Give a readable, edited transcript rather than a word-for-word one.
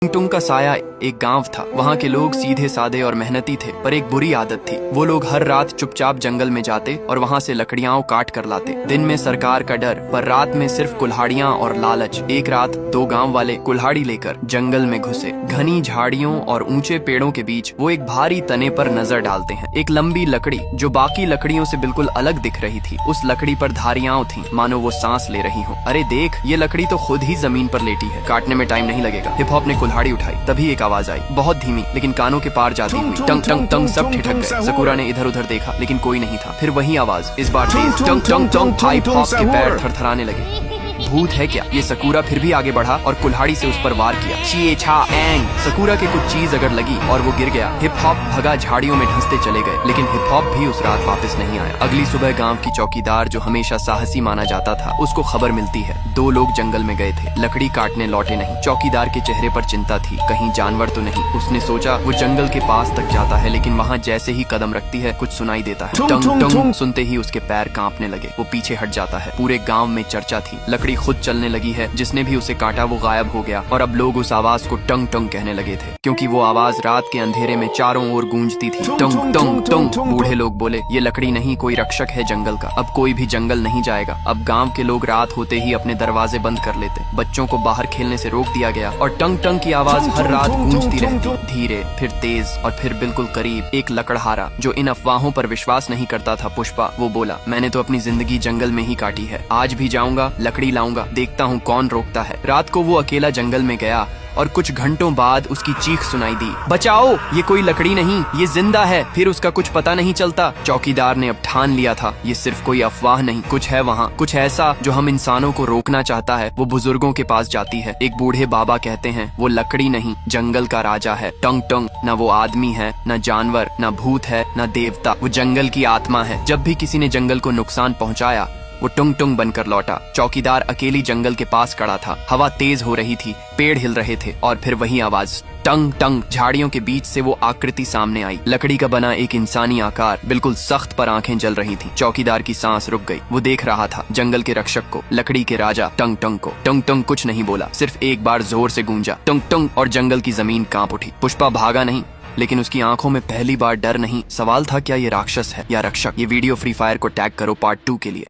टुंग का साया एक गांव था। वहाँ के लोग सीधे सादे और मेहनती थे, पर एक बुरी आदत थी। वो लोग हर रात चुपचाप जंगल में जाते और वहाँ से लकड़ियाँ काट कर लाते। दिन में सरकार का डर, पर रात में सिर्फ कुल्हाड़ियाँ और लालच। एक रात दो गांव वाले कुल्हाड़ी लेकर जंगल में घुसे। घनी झाड़ियों और ऊंचे पेड़ों के बीच वो एक भारी तने पर नजर डालते हैं। एक लंबी लकड़ी जो बाकी लकड़ियों से बिल्कुल अलग दिख रही थी। उस लकड़ी पर धारियां थीं, मानो वो सांस ले रही हो। अरे देख, ये लकड़ी तो खुद ही जमीन पर लेटी है, काटने में टाइम नहीं लगेगा। हिप हॉप ने कुल्हाड़ी उठाई। तभी एक आवाज आई, बहुत धीमी लेकिन कानों के पार जाती हुई। टंग टंग टंग। सब ठिठक गए। सकूरा ने इधर उधर देखा, लेकिन कोई नहीं था। फिर वही आवाज, इस बार तेज। टंग टंग टंग। हिप हॉप के पैर थरथराने लगे। भूत है क्या? ये सकूरा फिर भी आगे बढ़ा और कुल्हाड़ी से उस पर वार किया। शी छा एंग। सकूरा के कुछ चीज अगर लगी और वो गिर गया। हिप हॉप भगा, झाड़ियों में ढंसते चले गए, लेकिन हिप हॉप भी उस रात वापस नहीं आया। अगली सुबह गांव की चौकीदार, जो हमेशा साहसी माना जाता था, उसको खबर मिलती है दो लोग जंगल में गए थे, लकड़ी काटने लौटे नहीं। चौकीदार के चेहरे पर चिंता थी, कहीं जानवर तो नहीं। उसने सोचा वो जंगल के पास तक जाता है, लेकिन वहाँ जैसे ही कदम रखती है कुछ सुनाई देता है। टंग टंग। सुनते ही उसके पैर कांपने लगे। वो पीछे हट जाता है। पूरे गाँव में चर्चा थी, लकड़ी खुद चलने लगी है। जिसने भी उसे काटा वो गायब हो गया, और अब लोग उस आवाज को टंग टंग कहने लगे थे, क्योंकि वो आवाज रात के अंधेरे में चारों ओर गूंजती थी। टंग टंग टंग। बूढ़े लोग बोले, ये लकड़ी नहीं, कोई रक्षक है जंगल का। अब कोई भी जंगल नहीं जाएगा। अब गांव के लोग रात होते ही अपने दरवाजे बंद कर लेते। बच्चों को बाहर खेलने से रोक दिया गया, और टंग टंग की आवाज हर रात गूंजती रहती। धीरे, फिर तेज, और फिर बिल्कुल करीब। एक लकड़हारा जो इन अफवाहों पर विश्वास नहीं करता था, पुष्पा, वो बोला, मैंने तो अपनी जिंदगी जंगल में ही काटी है। आज भी जाऊंगा, लकड़ी लाऊंगा, देखता हूँ कौन रोकता है। रात को वो अकेला जंगल में गया, और कुछ घंटों बाद उसकी चीख सुनाई दी, बचाओ, ये कोई लकड़ी नहीं, ये जिंदा है। फिर उसका कुछ पता नहीं चलता। चौकीदार ने अब ठान लिया था, ये सिर्फ कोई अफवाह नहीं, कुछ है वहाँ, कुछ ऐसा जो हम इंसानों को रोकना चाहता है। वो बुजुर्गों के पास जाती है। एक बूढ़े बाबा कहते हैं, वो लकड़ी नहीं, जंगल का राजा है। टंग टंग। न वो आदमी है, न जानवर, न भूत है, न देवता। वो जंगल की आत्मा है। जब भी किसी ने जंगल को नुकसान पहुँचाया, वो टुंग टुंग बनकर लौटा। चौकीदार अकेली जंगल के पास खड़ा था। हवा तेज हो रही थी, पेड़ हिल रहे थे, और फिर वही आवाज, टंग टंग। झाड़ियों के बीच से वो आकृति सामने आई। लकड़ी का बना एक इंसानी आकार, बिल्कुल सख्त, पर आंखें जल रही थी। चौकीदार की सांस रुक गई। वो देख रहा था जंगल के रक्षक को, लकड़ी के राजा टंग टंग को। टंग टंग कुछ नहीं बोला, सिर्फ एक बार जोर से गूंजा, टंग टंग, और जंगल की जमीन कांप उठी। पुष्पा भागा नहीं, लेकिन उसकी आंखों में पहली बार डर नहीं। सवाल था, क्या ये राक्षस है या रक्षक? ये वीडियो फ्री फायर को टैग करो पार्ट 2 के लिए।